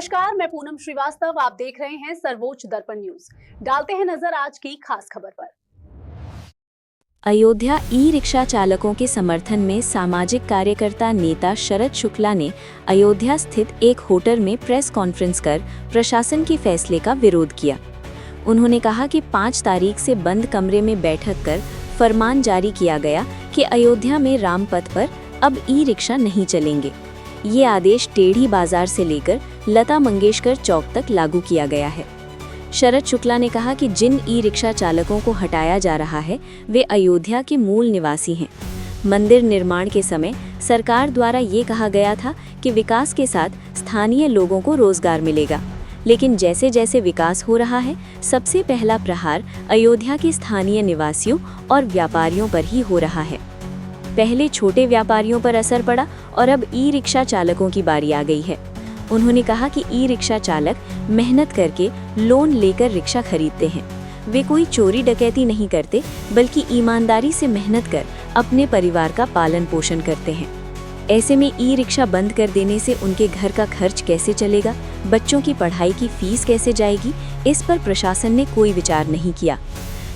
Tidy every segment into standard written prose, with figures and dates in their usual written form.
नमस्कार, मैं पूनम श्रीवास्तव। आप देख रहे हैं सर्वोच्च दर्पण न्यूज। डालते हैं नजर आज की खास खबर पर। अयोध्या ई रिक्शा चालकों के समर्थन में सामाजिक कार्यकर्ता नेता शरद शुक्ला ने अयोध्या स्थित एक होटल में प्रेस कॉन्फ्रेंस कर प्रशासन के फैसले का विरोध किया। उन्होंने कहा कि 5 तारीख से बंद कमरे में बैठक कर फरमान जारी किया गया कि अयोध्या में रामपथ पर अब ई रिक्शा नहीं चलेंगे। ये आदेश टेढ़ी बाजार से लेकर लता मंगेशकर चौक तक लागू किया गया है। शरद शुक्ला ने कहा कि जिन ई रिक्शा चालकों को हटाया जा रहा है वे अयोध्या के मूल निवासी हैं। मंदिर निर्माण के समय सरकार द्वारा ये कहा गया था कि विकास के साथ स्थानीय लोगों को रोजगार मिलेगा, लेकिन जैसे जैसे विकास हो रहा है सबसे पहला प्रहार अयोध्या के स्थानीय निवासियों और व्यापारियों पर ही हो रहा है। पहले छोटे व्यापारियों पर असर पड़ा और अब ई रिक्शा चालकों की बारी आ गई है। उन्होंने कहा कि ई रिक्शा चालक मेहनत करके लोन लेकर रिक्शा खरीदते हैं। वे कोई चोरी डकैती नहीं करते, बल्कि ईमानदारी से मेहनत कर अपने परिवार का पालन पोषण करते हैं। ऐसे में ई रिक्शा बंद कर देने से उनके घर का खर्च कैसे चलेगा, बच्चों की पढ़ाई की फीस कैसे जाएगी, इस पर प्रशासन ने कोई विचार नहीं किया।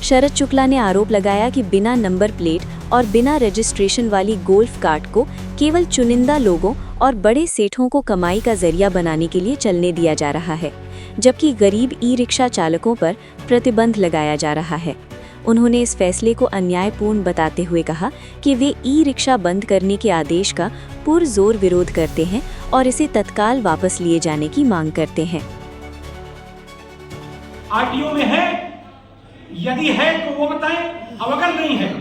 शरद शुक्ला ने आरोप लगाया कि बिना नंबर प्लेट और बिना रजिस्ट्रेशन वाली गोल्फ कार्ट को केवल चुनिंदा लोगों और बड़े सेठों को कमाई का जरिया बनाने के लिए चलने दिया जा रहा है, जबकि गरीब ई रिक्शा चालकों पर प्रतिबंध लगाया जा रहा है। उन्होंने इस फैसले को अन्यायपूर्ण बताते हुए कहा कि वे ई रिक्शा बंद करने के आदेश का पुरजोर विरोध करते हैं और इसे तत्काल वापस लिए जाने की मांग करते हैं। आरटीओ में है, यदि है तो वो बताएं, और अगर नहीं है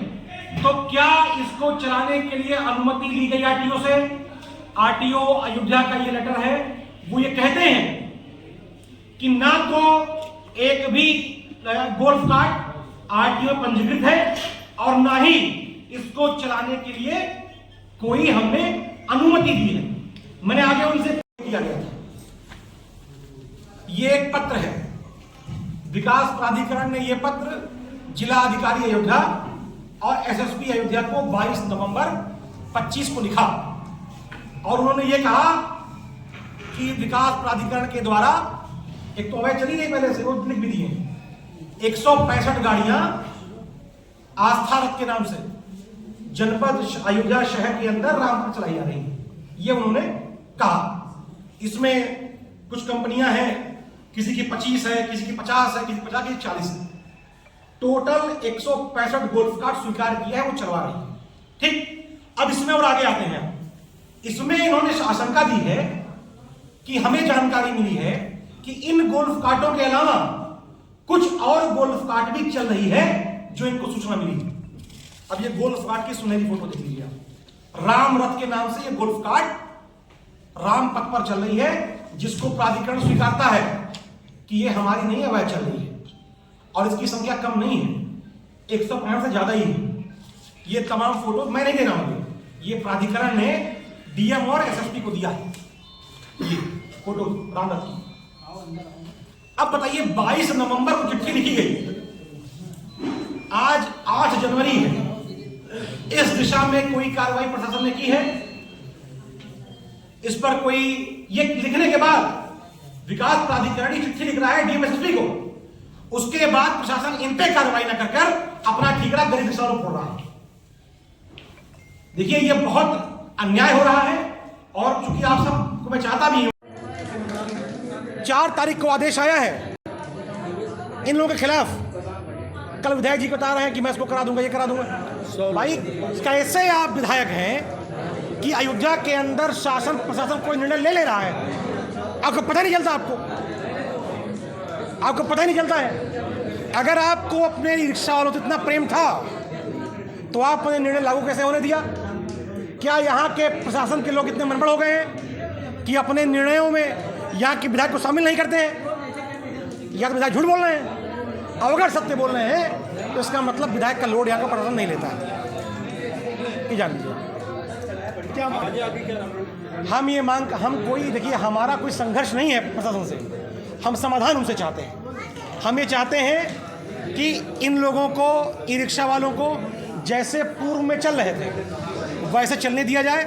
तो क्या इसको चलाने के लिए अनुमति ली गई आरटीओ से? आरटीओ अयोध्या का ये लेटर है, वो ये कहते हैं कि ना तो एक भी गोल्फ कार्ट आरटीओ पंजीकृत है और ना ही इसको चलाने के लिए कोई हमने अनुमति दी है। मैंने आगे उनसे किया गया था। ये एक पत्र है, विकास प्राधिकरण ने यह पत्र जिला अधिकारी अयोध्या और एसएसपी अयोध्या को 22 नवंबर 25 को लिखा और उन्होंने ये कहा कि विकास प्राधिकरण के द्वारा एक तो अवैध चली नहीं, पहले से वो लिख भी दिए 165 गाड़ियां आस्था रथ के नाम से जनपद अयोध्या शहर के अंदर रामपुर चलाई जा रही है, ये उन्होंने कहा। इसमें कुछ कंपनियां हैं, किसी की 25 है, किसी की 50 है, किसी की 50, किसी की 40 है। टोटल 165 गोल्फ कार्ट स्वीकार किया है, वो चलवा रही है। ठीक, अब इसमें और आगे आते हैं। इसमें इन्होंने आशंका दी है कि हमें जानकारी मिली है कि इन गोल्फ कार्टों के अलावा कुछ और गोल्फ कार्ट भी चल रही है, जो इनको सूचना मिली। अब ये गोल्फ कार्ट की सुनहरी फोटो देख लीजिए। राम रथ के नाम से ये गोल्फ कार्ट राम पथ पर चल रही है, जिसको प्राधिकरण स्वीकारता है कि ये हमारी नहीं है, वह चल रही है और इसकी संख्या कम नहीं है, 165 से ज्यादा ही है। ये तमाम फोटो मैं नहीं दे रहा हूं, ये प्राधिकरण ने डीएम और एसएसपी को दिया है, ये फोटो रामरथ की। अब बताइए, 22 नवंबर को चिट्ठी लिखी गई, आज 8 जनवरी है। इस दिशा में कोई कार्रवाई प्रशासन ने की है? इस पर कोई, ये लिखने के बाद विकास प्राधिकरण चिट्ठी लिख रहा है डीएम एसएसपी को, उसके बाद प्रशासन इन पे कार्रवाई न कर अपना ठीकरा गरीब किसानों को फोड़ रहा है। देखिए, ये बहुत अन्याय हो रहा है और चूंकि आप सबको मैं चाहता भी हूं, 4 तारीख को आदेश आया है इन लोगों के खिलाफ। कल विधायक जी बता रहे हैं कि मैं इसको करा दूंगा, ये करा दूंगा। भाई, कैसे आप विधायक हैं कि अयोध्या के अंदर शासन प्रशासन कोई निर्णय ले रहा है, आपको पता नहीं चलता? आपको पता ही नहीं चलता है? अगर आपको अपने रिक्शा वालों से इतना प्रेम था तो आपने निर्णय लागू कैसे होने दिया? क्या यहाँ के प्रशासन के लोग इतने मनबड़ हो गए हैं कि अपने निर्णयों में यहाँ के विधायक को शामिल नहीं करते हैं? या तो विधायक झूठ बोल रहे हैं, और अगर सत्य बोल रहे हैं तो इसका मतलब विधायक का लोड यहाँ का प्रशासन नहीं लेता है। ये जान लीजिए। हम ये मांग, हम कोई, देखिए, हमारा कोई संघर्ष नहीं है प्रशासन से, हम समाधान उनसे चाहते हैं। हम ये चाहते हैं कि इन लोगों को, ई रिक्शा वालों को, जैसे पूर्व में चल रहे थे वैसे चलने दिया जाए,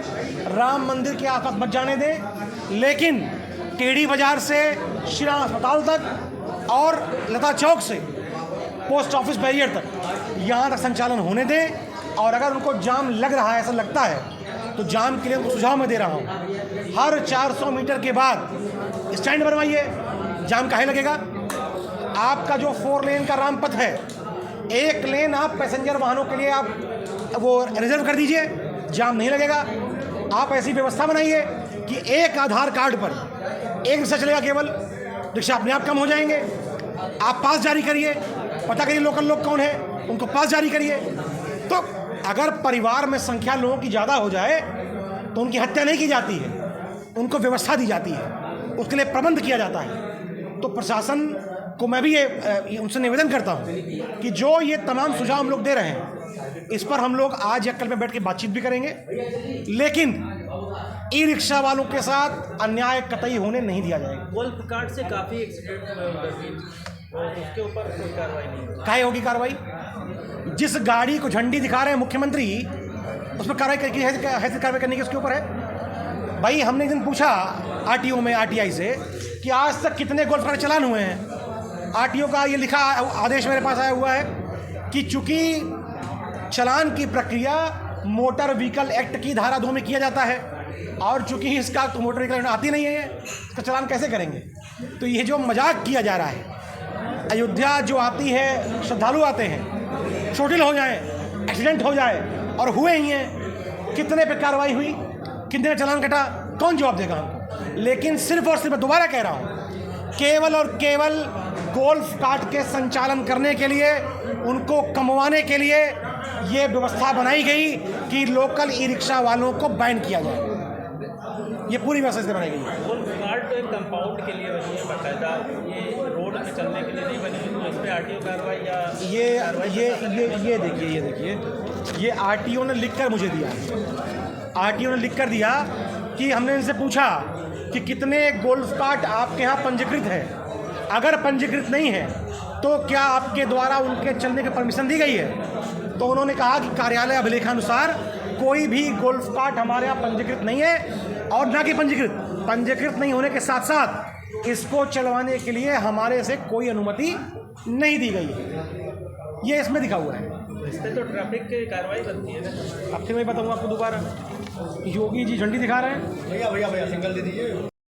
राम मंदिर के आसपास मत जाने दें, लेकिन टेढ़ी बाजार से श्री राम अस्पताल तक और लता चौक से पोस्ट ऑफिस बैरियर तक यहाँ तक संचालन होने दें। और अगर उनको जाम लग रहा है, ऐसा लगता है, तो जाम के लिए उनको सुझाव मैं दे रहा हूँ, हर 400 मीटर के बाद स्टैंड बनवाइए, जाम काहे लगेगा। आपका जो 4 लेन का रामपथ है, 1 लेन आप पैसेंजर वाहनों के लिए आप वो रिजर्व कर दीजिए, जाम नहीं लगेगा। आप ऐसी व्यवस्था बनाइए कि एक आधार कार्ड पर एक रिक्शा चलेगा, केवल रिक्शा अपने आप कम हो जाएंगे। आप पास जारी करिए, पता करिए लोकल लोग कौन है, उनको पास जारी करिए। तो अगर परिवार में संख्या लोगों की ज़्यादा हो जाए तो उनकी हत्या नहीं की जाती है, उनको व्यवस्था दी जाती है, उसके लिए प्रबंध किया जाता है। तो प्रशासन को मैं भी ये उनसे निवेदन करता हूँ कि जो ये तमाम सुझाव हम लोग दे रहे हैं, इस पर हम लोग आज या कल में बैठ के बातचीत भी करेंगे, लेकिन ई रिक्शा वालों के साथ अन्याय कतई होने नहीं दिया जाएगा। गोल्फ कार्ट से काफ़ी एक्सीडेंट हुए उधर, उसके ऊपर कोई कार्रवाई नहीं। काहे होगी कार्रवाई? जिस गाड़ी को झंडी दिखा रहे हैं मुख्यमंत्री, उस पर कार्रवाई कार्रवाई करने की उसके ऊपर है। भाई हमने एक दिन पूछा आरटीओ में, आरटीआई से, कि आज तक कितने गोल्फ कार्ट चलान हुए हैं। आरटीओ का ये लिखा आदेश मेरे पास आया हुआ है कि चूंकि चलान की प्रक्रिया मोटर व्हीकल एक्ट की धारा 2 में किया जाता है, और चूंकि इसका तो मोटर व्हीकल आती नहीं है, इसका चलान कैसे करेंगे। तो ये जो मजाक किया जा रहा है, अयोध्या जो आती है, श्रद्धालु आते हैं, चोटिल हो जाए, एक्सीडेंट हो जाए, और हुए ही हैं, कितने पे कार्रवाई हुई, कितने चलान कटा, कौन जवाब देगा हमको। लेकिन सिर्फ और सिर्फ दोबारा कह रहा हूँ, केवल और केवल गोल्फ कार्ट के संचालन करने के लिए, उनको कमवाने के लिए ये व्यवस्था बनाई गई कि लोकल ई रिक्शा वालों को बैन किया जाए। ये पूरी व्यवस्था से बनाई गई है। गोल्फ कार्ट तो एक कंपाउंड के लिए बनी है बाकायदा, ये रोड पे चलने के लिए नहीं बनी है, तो इस पर आरटीओ कार्रवाई या ये देखिए, ये आरटीओ ने लिखकर मुझे दिया। आरटीओ ने लिखकर दिया कि हमने इनसे पूछा कि कितने गोल्फ कार्ट आपके यहाँ पंजीकृत है, अगर पंजीकृत नहीं है तो क्या आपके द्वारा उनके चलने की परमिशन दी गई है। तो उन्होंने कहा कि कार्यालय अभिलेखानुसार कोई भी गोल्फ कार्ट हमारे यहाँ पंजीकृत नहीं है, और ना कि पंजीकृत नहीं होने के साथ साथ इसको चलवाने के लिए हमारे से कोई अनुमति नहीं दी गई है। ये इसमें दिखा हुआ है। इससे तो ट्रैफिक की कार्रवाई बनती है ना। अब फिर मैं बताऊँगा आपको दोबारा। योगी जी झंडी दिखा रहे हैं, भैया सिंगल दे दीजिए।